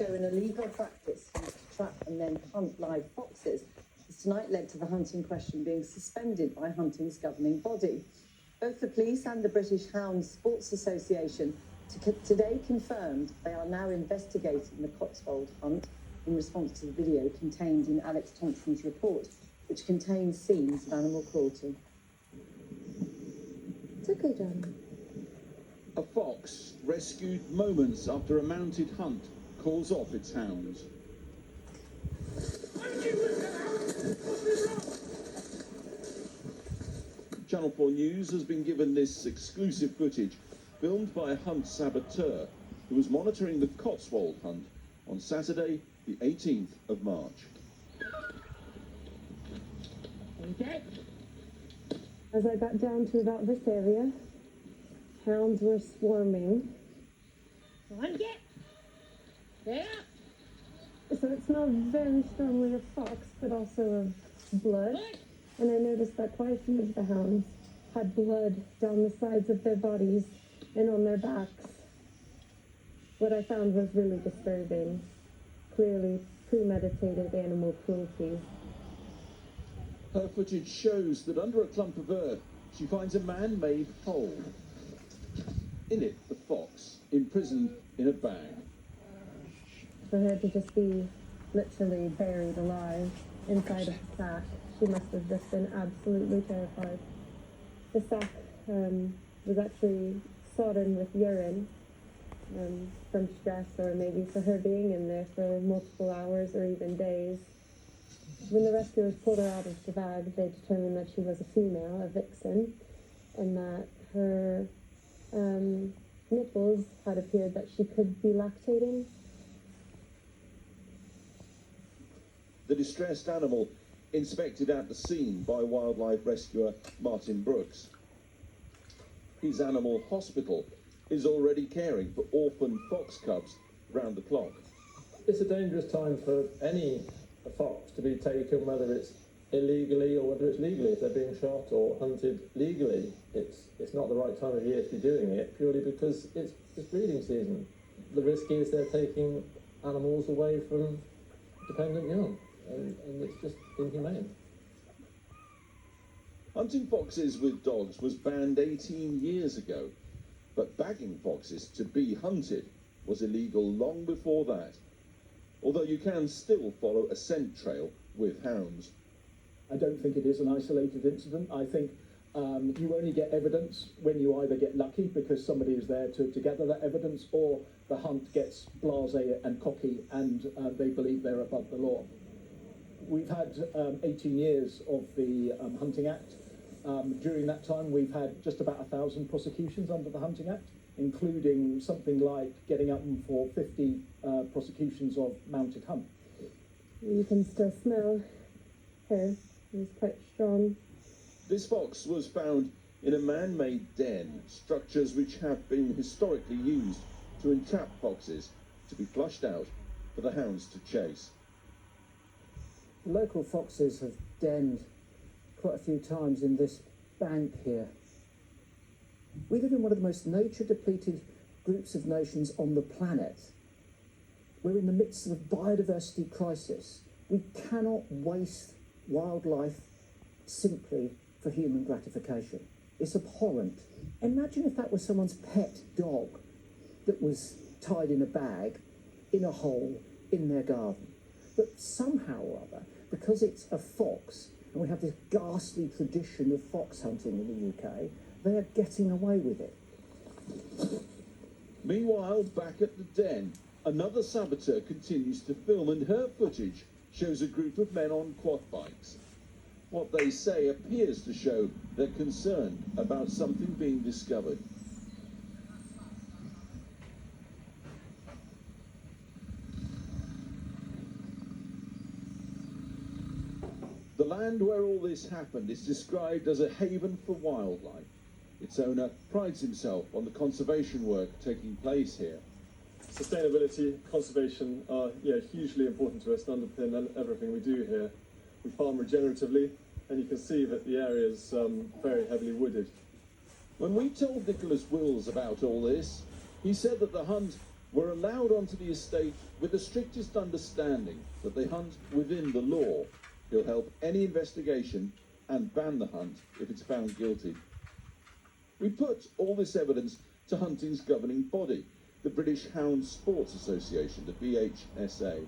Show an illegal practice used to trap and then hunt live foxes has tonight led to the hunt in question being suspended by hunting's governing body. Both the police and the British Hound Sports Association today confirmed they are now investigating the Cotswold hunt in response to the video contained in Alex Thompson's report, which contains scenes of animal cruelty. It's okay, darling. A fox rescued moments after a mounted hunt calls off its hounds. Channel 4 News has been given this exclusive footage filmed by a hunt saboteur who was monitoring the Cotswold hunt on Saturday, the 18th of March. Okay. As I got down to about this area, hounds were swarming. One get. Yeah. So it smelled very strongly of fox, but also of blood. And I noticed that quite a few of the hounds had blood down the sides of their bodies and on their backs. What I found was really disturbing. Clearly premeditated animal cruelty. Her footage shows that under a clump of earth, she finds a man-made hole. In it, the fox, imprisoned in a bag. For her to just be literally buried alive inside of a sack, she must have just been absolutely terrified. The sack was actually sodden with urine from stress, or maybe for her being in there for multiple hours or even days. When the rescuers pulled her out of the bag, they determined that she was a female, a vixen, and that her nipples had appeared that she could be lactating. The distressed animal inspected at the scene by wildlife rescuer Martin Brooks. His animal hospital is already caring for orphan fox cubs round the clock. It's a dangerous time for any fox to be taken, whether it's illegally or whether it's legally. If they're being shot or hunted legally, it's not the right time of year to be doing it, purely because it's breeding season. The risk is they're taking animals away from dependent young, and it's just inhumane. Hunting foxes with dogs was banned 18 years ago, but bagging foxes to be hunted was illegal long before that, although you can still follow a scent trail with hounds. I don't think it is an isolated incident. I think you only get evidence when you either get lucky because somebody is there to gather that evidence, or the hunt gets blasé and cocky and they believe they're above the law. We've had 18 years of the Hunting Act. During that time, we've had just about 1,000 prosecutions under the Hunting Act, including something like getting up for 50 prosecutions of mounted hunt. You can still smell her. It's quite strong. This fox was found in a man-made den, structures which have been historically used to entrap foxes to be flushed out for the hounds to chase. Local foxes have denned quite a few times in this bank here. We live in one of the most nature-depleted groups of nations on the planet. We're in the midst of a biodiversity crisis. We cannot waste wildlife simply for human gratification. It's abhorrent. Imagine if that was someone's pet dog that was tied in a bag in a hole in their garden. But somehow or other, because it's a fox, and we have this ghastly tradition of fox hunting in the UK, they are getting away with it. Meanwhile, back at the den, another saboteur continues to film, and her footage shows a group of men on quad bikes. What they say appears to show they're concerned about something being discovered. The land where all this happened is described as a haven for wildlife. Its owner prides himself on the conservation work taking place here. Sustainability, conservation are hugely important to us and underpin everything we do here. We farm regeneratively, and you can see that the area is very heavily wooded. When we told Nicholas Wills about all this, he said that the hunt were allowed onto the estate with the strictest understanding that they hunt within the law. He'll help any investigation and ban the hunt if it's found guilty. We put all this evidence to hunting's governing body, the British Hound Sports Association, the BHSA,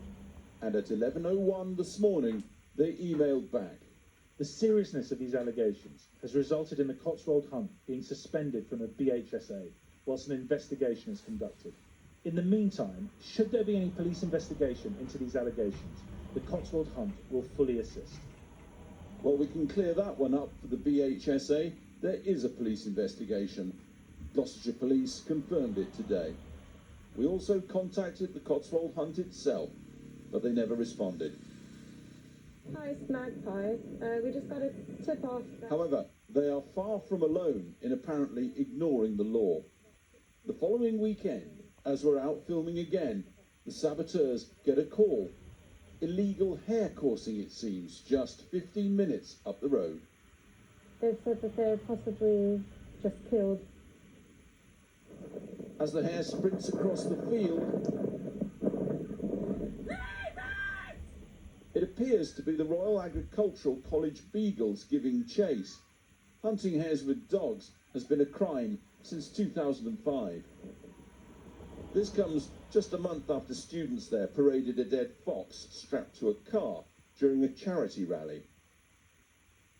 and at 11:01 this morning they emailed back. The seriousness of these allegations has resulted in the Cotswold hunt being suspended from the BHSA whilst an investigation is conducted. In the meantime, should there be any police investigation into these allegations, the Cotswold hunt will fully assist. Well, we can clear that one up for the BHSA. There is a police investigation. Gloucestershire Police confirmed it today. We also contacted the Cotswold hunt itself, but they never responded. Hi, Magpie. We just got a tip off. However, they are far from alone in apparently ignoring the law. The following weekend, as we're out filming again, the saboteurs get a call. Illegal hare coursing, it seems, just 15 minutes up the road. They've said that they're possibly just killed. As the hare sprints across the field, it appears to be the Royal Agricultural College beagles giving chase. Hunting hares with dogs has been a crime since 2005. This comes just a month after students there paraded a dead fox strapped to a car during a charity rally.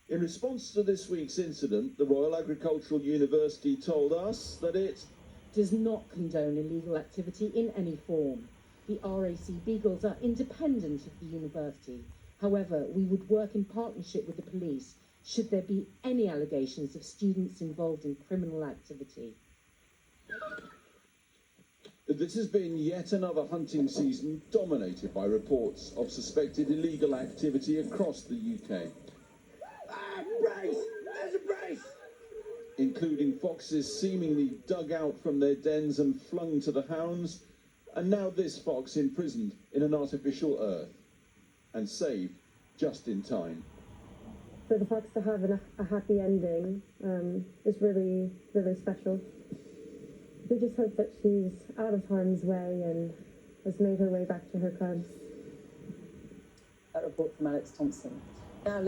In response to this week's incident, the Royal Agricultural University told us that it does not condone illegal activity in any form. The RAC Beagles are independent of the university. However, we would work in partnership with the police should there be any allegations of students involved in criminal activity. This has been yet another hunting season dominated by reports of suspected illegal activity across the UK. Brace! There's a brace! Including foxes seemingly dug out from their dens and flung to the hounds, and now this fox imprisoned in an artificial earth and saved just in time. For the fox to have a happy ending is really, really special. We just hope that she's out of harm's way and has made her way back to her cubs. That report from Alex Thompson. Now